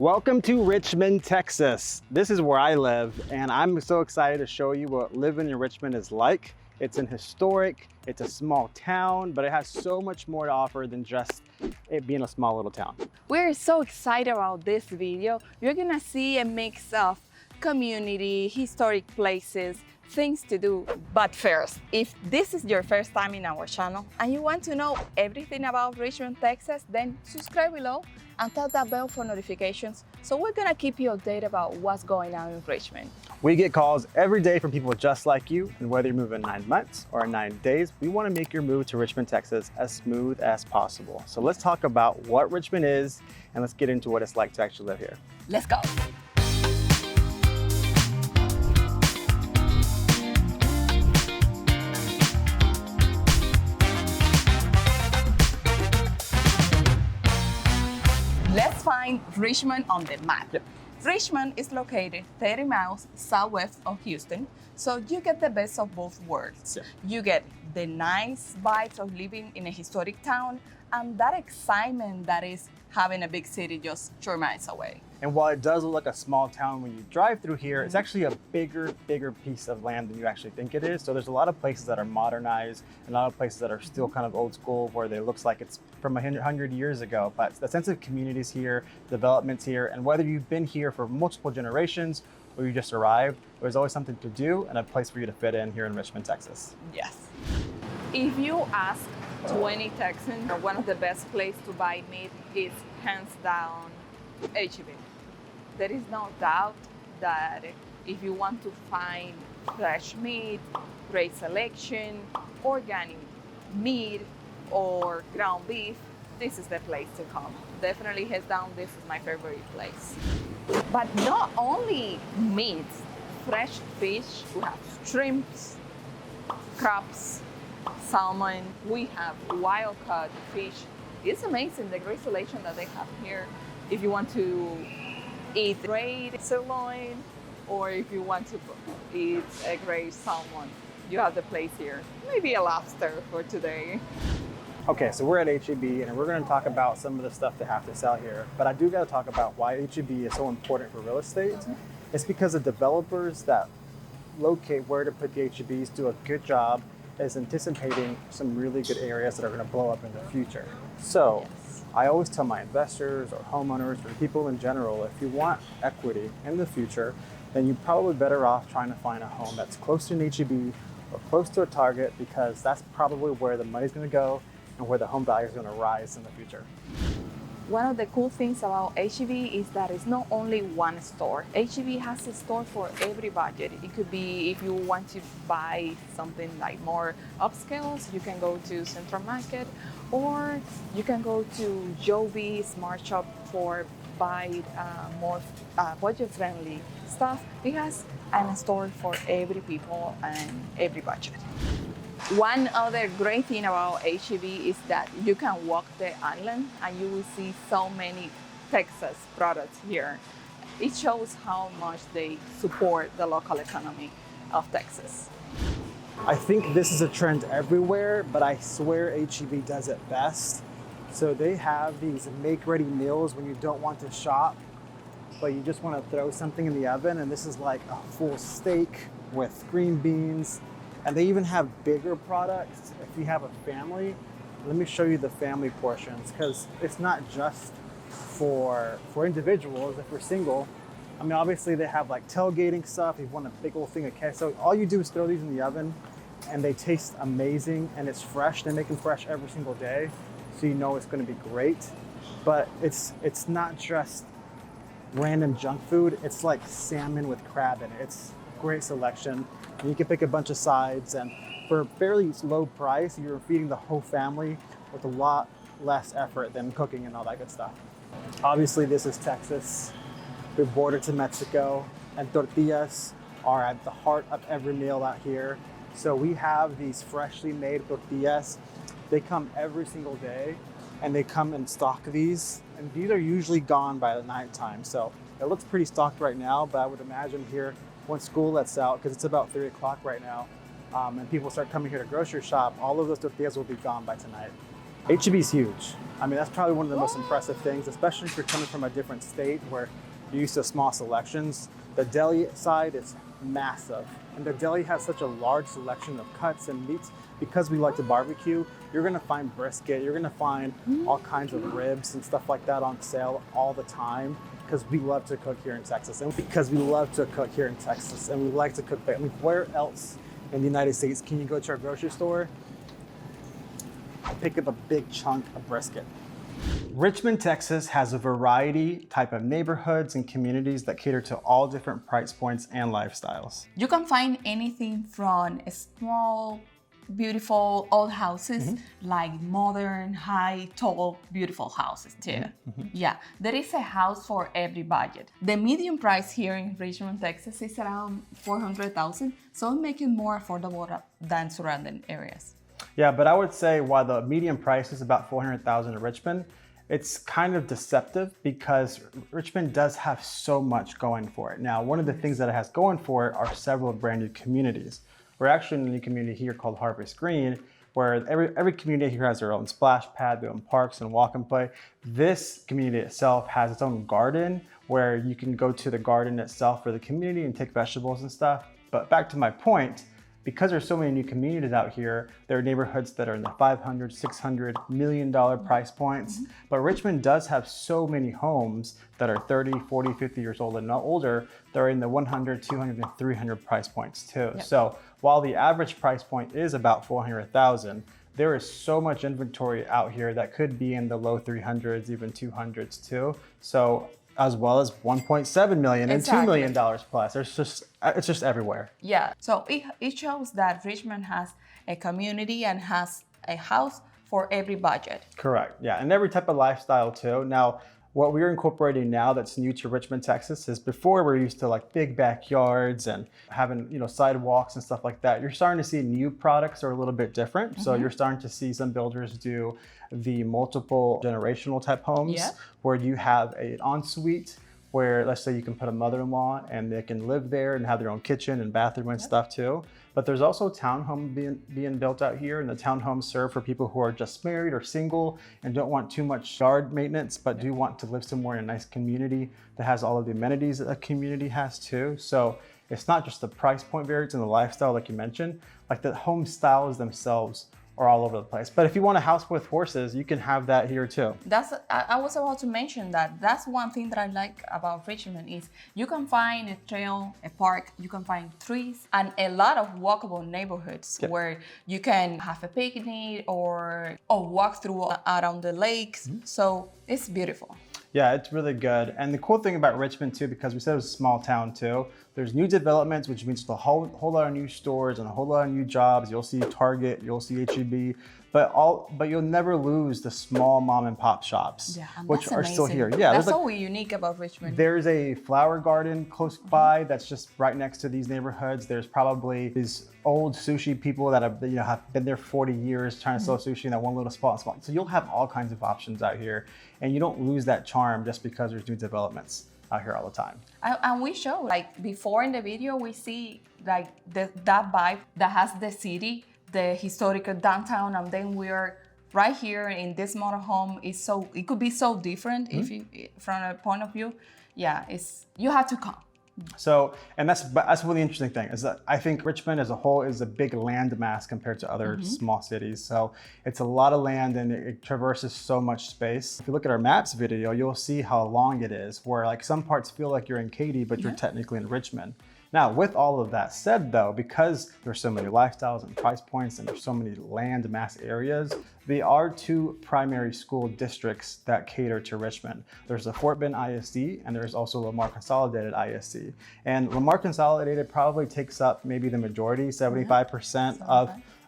Welcome to Richmond, Texas. This is where I live, and I'm so excited to show you what living in Richmond is like. It's an historic, it's a small town, but it has so much more to offer than just it being a small little town. We're so excited about this video. You're gonna see a mix of community, historic places, things to do. But first, if this is your first time in our channel and you want to know everything about Richmond, Texas, then subscribe below and tap that bell for notifications. So we're gonna keep you updated about what's going on in Richmond. We get calls every day from people just like you, and whether you're moving 9 months or 9 days, we want to make your move to Richmond, Texas as smooth as possible. So let's talk about what Richmond is, and let's get into what it's like to actually live here. Let's go. Let's find Richmond on the map. Yep. Richmond is located 30 miles southwest of Houston, so you get the best of both worlds. Yeah. You get the nice vibes of living in a historic town and that excitement that is having a big city just 4 miles away. And while it does look like a small town when you drive through here, it's actually a bigger piece of land than you actually think it is. So there's a lot of places that are modernized and a lot of places that are still kind of old school where it looks like it's from 100 years ago. But the sense of communities here, developments here, and whether you've been here for multiple generations or you just arrived, there's always something to do and a place for you to fit in here in Richmond, Texas. Yes. If you ask 20 Texans, one of the best places to buy meat is hands down HEB. There is no doubt that if you want to find fresh meat, great selection, organic meat, or ground beef, this is the place to come. Definitely head down, this is my favorite place. But not only meat, fresh fish, we have shrimps, crabs, salmon, we have wild caught fish. It's amazing the great selection that they have here. If you want to eat great sirloin, or if you want to eat a great salmon, you have the place here. Maybe a lobster for today. Okay, so we're at HEB and we're going to talk about some of the stuff they have to sell here. But I do got to talk about why HEB is so important for real estate. It's because the developers that locate where to put the HEBs do a good job is anticipating some really good areas that are going to blow up in the future. So Yes. I always tell my investors or homeowners or people in general, if you want equity in the future, then you're probably better off trying to find a home that's close to an HEB or close to a Target, because that's probably where the money's going to go and where the home value is going to rise in the future. One of the cool things about HEB is that it's not only one store. HEB has a store for every budget. It could be if you want to buy something like more upscale, you can go to Central Market, or you can go to Joby Smart Shop for buy more budget-friendly stuff. It has a store for every people and every budget. One other great thing about HEB is that you can walk the island and you will see so many Texas products here. It shows how much they support the local economy of Texas. I think this is a trend everywhere, but I swear HEB does it best. So they have these make-ready meals when you don't want to shop, but you just want to throw something in the oven, and this is like a full steak with green beans. And they even have bigger products if you have a family. Let me show you the family portions, because it's not just for individuals. If you're single, I mean, obviously they have like tailgating stuff. You want a big old thing of queso. All you do is throw these in the oven and they taste amazing, and it's fresh. They make them fresh every single day, so you know it's going to be great. But it's not just random junk food. It's like salmon with crab in it. It's great selection. You can pick a bunch of sides, and for a fairly low price, you're feeding the whole family with a lot less effort than cooking and all that good stuff. Obviously, this is Texas. We're bordered to Mexico, and tortillas are at the heart of every meal out here. So we have these freshly made tortillas. They come every single day, and they come in stock these, and these are usually gone by the nighttime. So it looks pretty stocked right now, but I would imagine here once school lets out, because it's about 3 o'clock right now, and people start coming here to grocery shop, all of those tortillas will be gone by tonight. HEB is huge. I mean, that's probably one of the most impressive things, especially if you're coming from a different state where you're used to small selections. The deli side is massive. And the deli has such a large selection of cuts and meats. Because we like to barbecue, you're gonna find brisket, you're gonna find all kinds of ribs and stuff like that on sale all the time, because we love to cook here in Texas. And because we love to cook here in Texas and we like to cook, I mean, where else in the United States can you go to our grocery store, pick up a big chunk of brisket? Richmond, Texas has a variety type of neighborhoods and communities that cater to all different price points and lifestyles. You can find anything from small, beautiful old houses, like modern, high, tall, beautiful houses too. Yeah, there is a house for every budget. The median price here in Richmond, Texas is around $400,000, so it makes it more affordable than surrounding areas. Yeah, but I would say while the median price is about $400,000 in Richmond, it's kind of deceptive because Richmond does have so much going for it. Now, one of the things that it has going for it are several brand new communities. We're actually in a new community here called Harvest Green, where every community here has their own splash pad, their own parks and walk and play. This community itself has its own garden where you can go to the garden itself for the community and take vegetables and stuff. But back to my point, because there's so many new communities out here, there are neighborhoods that are in the $500, $600 million price points. But Richmond does have so many homes that are 30, 40, 50 years old and older. They're in the 100, 200, and 300 price points too. Yep. So while the average price point is about 400,000, there is so much inventory out here that could be in the low 300s, even 200s too. So as well as 1.7 million and $2 million plus. It's just everywhere. Yeah, so it shows that Richmond has a community and has a house for every budget. Correct, yeah, and every type of lifestyle too. Now, what we're incorporating now that's new to Richmond, Texas is before we're used to like big backyards and having, sidewalks and stuff like that. You're starting to see new products are a little bit different. So you're starting to see some builders do the multiple generational type homes where you have an ensuite where let's say you can put a mother-in-law and they can live there and have their own kitchen and bathroom and stuff too. But there's also townhomes being built out here, and the townhomes serve for people who are just married or single and don't want too much yard maintenance, but do want to live somewhere in a nice community that has all of the amenities that a community has too. So it's not just the price point varies and the lifestyle like you mentioned, like the home styles themselves are all over the place. But if you want a house with horses, you can have that here too. I was about to mention that. That's one thing that I like about Richmond is you can find a trail, a park, you can find trees, and a lot of walkable neighborhoods where you can have a picnic or walk through around the lakes. So it's beautiful. Yeah, it's really good. And the cool thing about Richmond too, because we said it was a small town too, there's new developments, which means a whole lot of new stores and a whole lot of new jobs. You'll see Target, you'll see HEB, but you'll never lose the small mom and pop shops, which are still here. Yeah, that's so unique about Richmond. There's a flower garden close by that's just right next to these neighborhoods. There's probably these old sushi people that have been there 40 years trying to sell sushi in that one little spot. So you'll have all kinds of options out here, and you don't lose that charm just because there's new developments out here all the time. And we show, like before in the video, we see like that vibe that has the city, the historical downtown, and then we are right here in this motorhome. It could be so different if you, from a point of view. Yeah, you have to come. So, and that's really interesting thing is that I think Richmond as a whole is a big land mass compared to other small cities. So it's a lot of land and it traverses so much space. If you look at our maps video, you'll see how long it is, where like some parts feel like you're in Katy, but you're technically in Richmond. Now, with all of that said though, because there's so many lifestyles and price points and there's so many land mass areas, there are two primary school districts that cater to Richmond. There's the Fort Bend ISD and there's also Lamar Consolidated ISD. And Lamar Consolidated probably takes up maybe the majority, 75%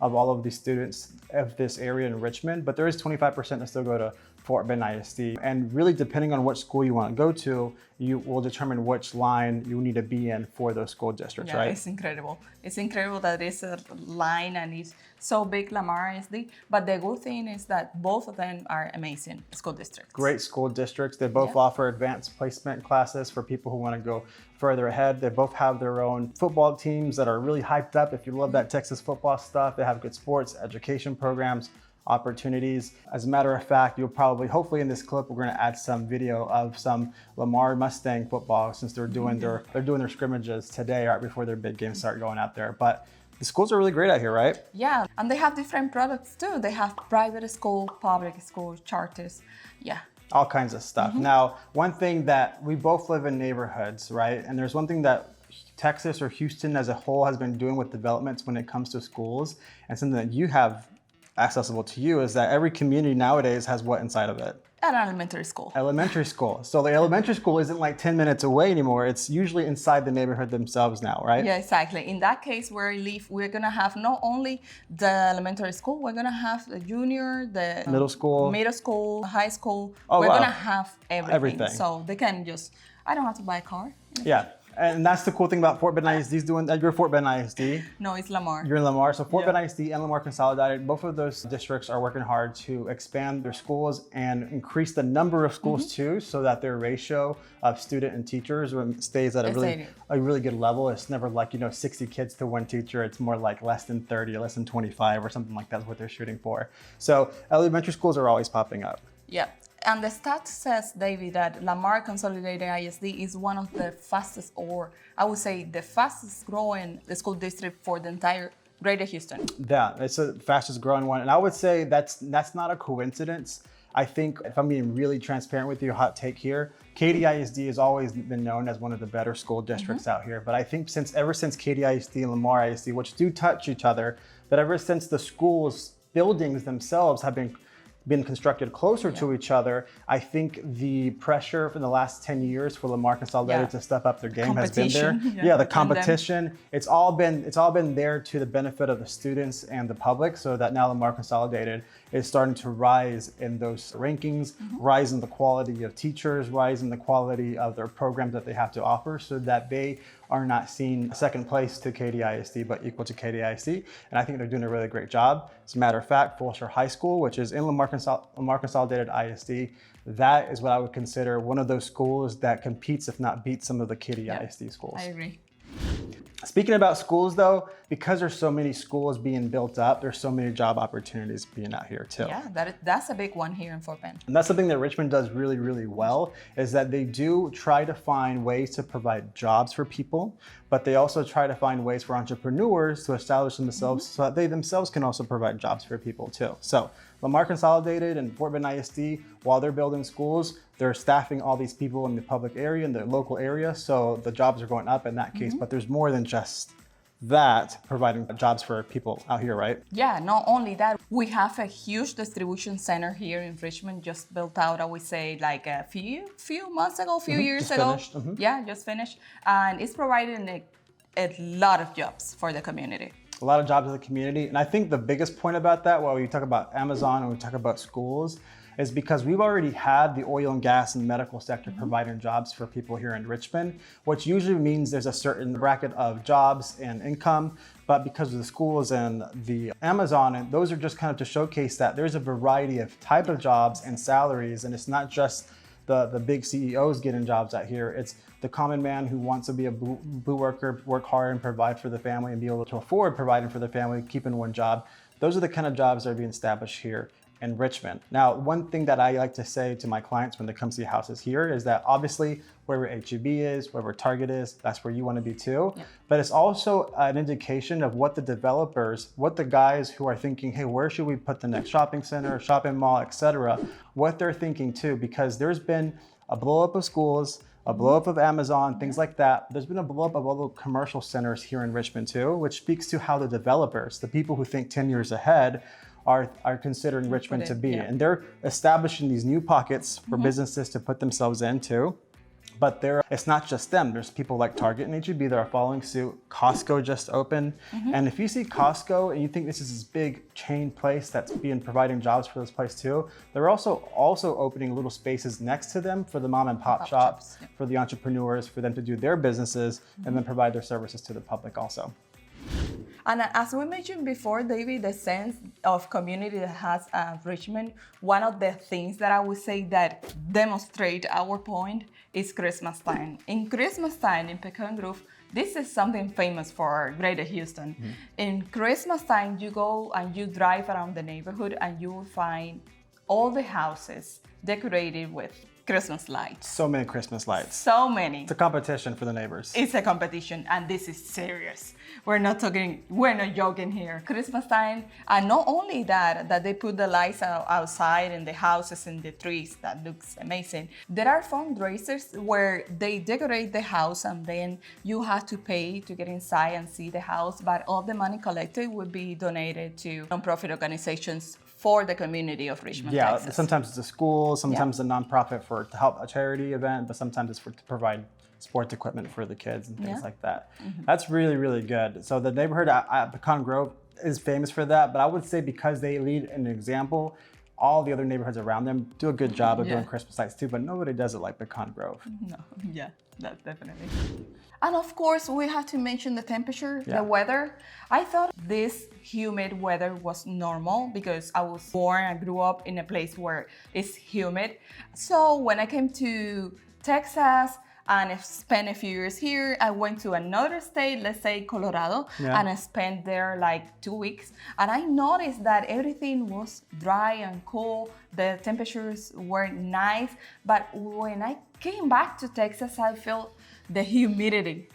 of all of the students of this area in Richmond, but there is 25% that still go to Fort Bend ISD. And really depending on what school you want to go to, you will determine which line you need to be in for those school districts, right? It's incredible. It's incredible that it's a line and it's so big, Lamar ISD. But the good thing is that both of them are amazing school districts. Great school districts. They both offer advanced placement classes for people who want to go further ahead. They both have their own football teams that are really hyped up. If you love that Texas football stuff, they have good sports, education programs, opportunities. As a matter of fact, you'll probably, hopefully in this clip, we're going to add some video of some Lamar Mustang football since they're doing their scrimmages today right before their big games start going out there. But the schools are really great out here, right? Yeah, and they have different products too. They have private school, public school, charters. Yeah. All kinds of stuff. Now, one thing that we both live in neighborhoods, right? And there's one thing that Texas or Houston as a whole has been doing with developments when it comes to schools, and something that you have accessible to you is that every community nowadays has what inside of it? An elementary school. Elementary school. So the elementary school isn't like 10 minutes away anymore. It's usually inside the neighborhood themselves now, right? Yeah, exactly. In that case, where I live, we're gonna have not only the elementary school, we're gonna have the junior, the middle school, high school. Oh, we're wow. gonna have everything. So they can just, I don't have to buy a car. Yeah. And that's the cool thing about Fort Bend ISD's doing. You're Fort Bend ISD. No, it's Lamar. You're in Lamar. So Fort Bend ISD and Lamar Consolidated, both of those districts are working hard to expand their schools and increase the number of schools too, so that their ratio of student and teachers stays at a really good level. It's never like, 60 kids to one teacher. It's more like less than 30 or less than 25 or something like that's what they're shooting for. So elementary schools are always popping up. Yeah. And the stat says, David, that Lamar Consolidated ISD is one of the fastest, or I would say the fastest growing school district for the entire Greater Houston. Yeah, it's the fastest growing one. And I would say that's not a coincidence. I think if I'm being really transparent with you, hot take here, Katy ISD has always been known as one of the better school districts out here. But I think ever since Katy ISD and Lamar ISD, which do touch each other, but ever since the schools buildings themselves have been constructed closer to each other, I think the pressure for the last 10 years for Lamar Consolidated to step up their game has been there. Yeah, the competition. It's all been there to the benefit of the students and the public, so that now Lamar Consolidated is starting to rise in those rankings, rise in the quality of teachers, rise in the quality of their programs that they have to offer, so that they are not seen second place to Katy ISD, but equal to Katy ISD. And I think they're doing a really great job. As a matter of fact, Fulshire High School, which is in Lamar Consolidated ISD, that is what I would consider one of those schools that competes, if not beats, some of the Katy ISD schools. I agree. Speaking about schools though, because there's so many schools being built up, there's so many job opportunities being out here too. Yeah, that's a big one here in Fort Bend. And that's something that Richmond does really, really well, is that they do try to find ways to provide jobs for people, but they also try to find ways for entrepreneurs to establish themselves so that they themselves can also provide jobs for people too. So Lamar Consolidated and Fort Bend ISD, while they're building schools, they're staffing all these people in the public area, in the local area, so the jobs are going up in that case. But there's more than just that, providing jobs for people out here, right? Yeah, not only that, we have a huge distribution center here in Richmond, just built out, I would say, like a few months ago, years ago. Yeah, just finished. And it's providing a lot of jobs for the community. A lot of jobs in the community. And I think the biggest point about that, while we talk about Amazon and we talk about schools, is because we've already had the oil and gas and medical sector providing jobs for people here in Richmond, which usually means there's a certain bracket of jobs and income. But because of the schools and the Amazon, and those are just kind of to showcase that there's a variety of type of jobs and salaries, and it's not just the big CEOs getting jobs out here. It's the common man who wants to be a blue worker, work hard and provide for the family and be able to afford providing for the family, keeping one job. Those are the kind of jobs that are being established here in Richmond. Now, one thing that I like to say to my clients when they come see houses here is that obviously wherever HEB is, wherever Target is, that's where you want to be too. Yeah. But it's also an indication of what the developers, what the guys who are thinking, hey, where should we put the next shopping center, shopping mall, etc., what they're thinking too, because there's been a blow up of schools, a blow up of Amazon, things like that. There's been a blow up of all the commercial centers here in Richmond too, which speaks to how the developers, the people who think 10 years ahead, are considering Richmond to be. And they're establishing these new pockets for businesses to put themselves into. But it's not just them. There's people like Target and HEB that are following suit. Costco just opened. And if you see Costco and you think this is this big chain place that's providing jobs for this place too, they're also opening little spaces next to them for the mom and pop shops, for the entrepreneurs, for them to do their businesses and then provide their services to the public also. And as we mentioned before, David, the sense of community that has Richmond, one of the things that I would say that demonstrate our point is Christmas time. In Christmas time in Pecan Grove, this is something famous for Greater Houston. Mm-hmm. In Christmas time, you go and you drive around the neighborhood and you will find all the houses decorated with Christmas lights. So many Christmas lights. So many. It's a competition for the neighbors. It's a competition, and this is serious. We're not joking here. Christmas time, and not only that they put the lights outside in the houses and the trees, that looks amazing. There are fundraisers where they decorate the house and then you have to pay to get inside and see the house, but all the money collected will be donated to nonprofit organizations for the community of Richmond, Texas. Yeah, sometimes it's a school, sometimes a nonprofit to help a charity event, but sometimes it's to provide sports equipment for the kids and things like that. Mm-hmm. That's really, really good. So the neighborhood at Pecan Grove is famous for that, but I would say because they lead an example, all the other neighborhoods around them do a good job of doing Christmas lights too, but nobody does it like Pecan Grove. No, that's definitely. And of course, we have to mention the temperature, the weather. I thought this humid weather was normal because I was born and grew up in a place where it's humid. So when I came to Texas and I spent a few years here, I went to another state, let's say Colorado, and I spent there like 2 weeks. And I noticed that everything was dry and cool. The temperatures were nice. But when I came back to Texas, I felt the humidity.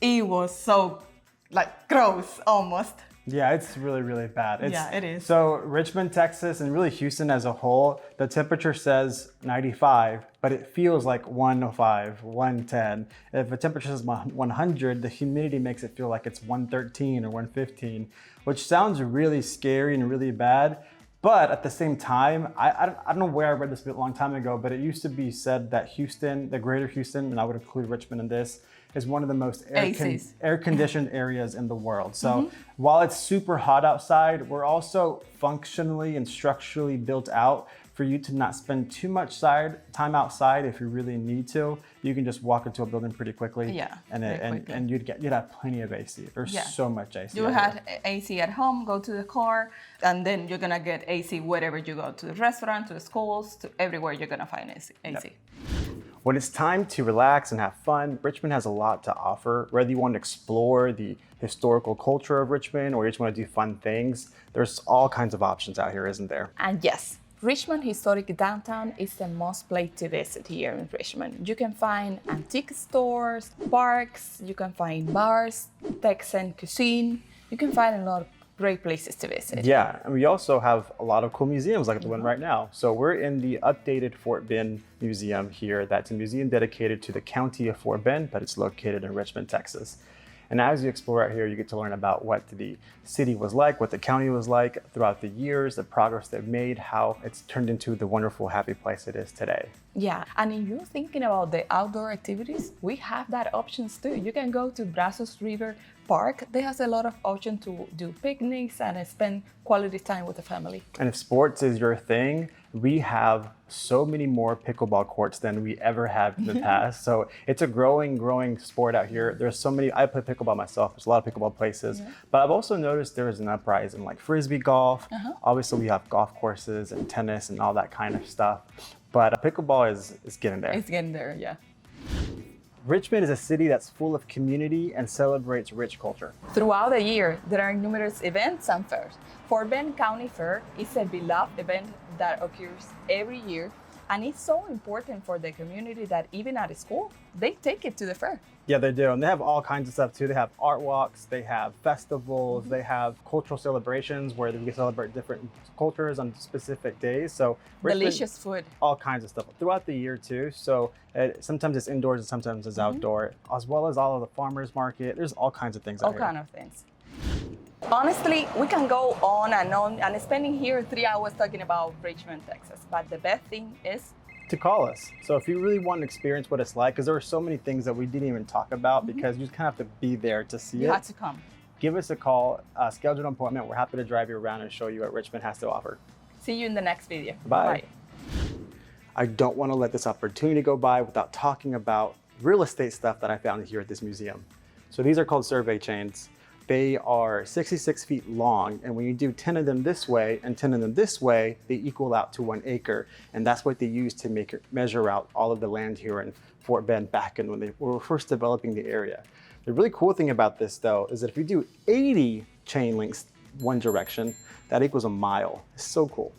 It was so like gross almost. Yeah, it's really, really bad. It is. So Richmond, Texas, and really Houston as a whole, the temperature says 95, but it feels like 105, 110. If the temperature says 100, the humidity makes it feel like it's 113 or 115, which sounds really scary and really bad. But at the same time, I don't know where I read this a long time ago, but it used to be said that Houston, the greater Houston, and I would include Richmond in this, is one of the most air-conditioned areas in the world. So while it's super hot outside, we're also functionally and structurally built out for you to not spend too much time outside. If you really need to, you can just walk into a building pretty quickly. And you'd have plenty of AC. There's so much AC. You have AC at home, go to the car, and then you're gonna get AC wherever you go, to the restaurant, to the schools, to everywhere you're gonna find AC. Yep. When it's time to relax and have fun, Richmond has a lot to offer. Whether you want to explore the historical culture of Richmond or you just want to do fun things, there's all kinds of options out here, isn't there? And yes, Richmond Historic Downtown is the most place to visit here in Richmond. You can find antique stores, parks, you can find bars, Texan cuisine. You can find a lot of great places to visit. Yeah, and we also have a lot of cool museums like the one right now. So we're in the updated Fort Bend Museum here. That's a museum dedicated to the county of Fort Bend, but it's located in Richmond, Texas. And as you explore out here, you get to learn about what the city was like, what the county was like throughout the years, the progress they've made, how it's turned into the wonderful, happy place it is today. Yeah, and if you're thinking about the outdoor activities, we have that options too. You can go to Brazos River Park. They have a lot of options to do picnics and spend quality time with the family. And if sports is your thing, we have so many more pickleball courts than we ever have in the past. So it's a growing sport out here. There's so many, I play pickleball myself. There's a lot of pickleball places, but I've also noticed there is an uprising like Frisbee golf. Obviously we have golf courses and tennis and all that kind of stuff. But pickleball is getting there. It's getting there, yeah. Richmond is a city that's full of community and celebrates rich culture. Throughout the year, there are numerous events and fairs. Fort Bend County Fair is a beloved event that occurs every year, and it's so important for the community that even at school, they take it to the fair. Yeah, they do. And they have all kinds of stuff too. They have art walks, they have festivals, they have cultural celebrations where we celebrate different cultures on specific days. So delicious food. All kinds of stuff throughout the year too. So sometimes it's indoors and sometimes it's outdoor, as well as all of the farmers market. There's all kinds of things out here. All kind of things. Honestly, we can go on and spending here 3 hours talking about Richmond, Texas. But the best thing is to call us. So if you really want to experience what it's like, because there are so many things that we didn't even talk about because you just kind of have to be there to see it. You have to come. Give us a call, schedule an appointment. We're happy to drive you around and show you what Richmond has to offer. See you in the next video. Bye. I don't want to let this opportunity go by without talking about real estate stuff that I found here at this museum. So these are called survey chains. They are 66 feet long, and when you do 10 of them this way and 10 of them this way, they equal out to 1 acre. And that's what they use to measure out all of the land here in Fort Bend back in when they were first developing the area. The really cool thing about this though, is that if you do 80 chain links one direction, that equals a mile. It's so cool.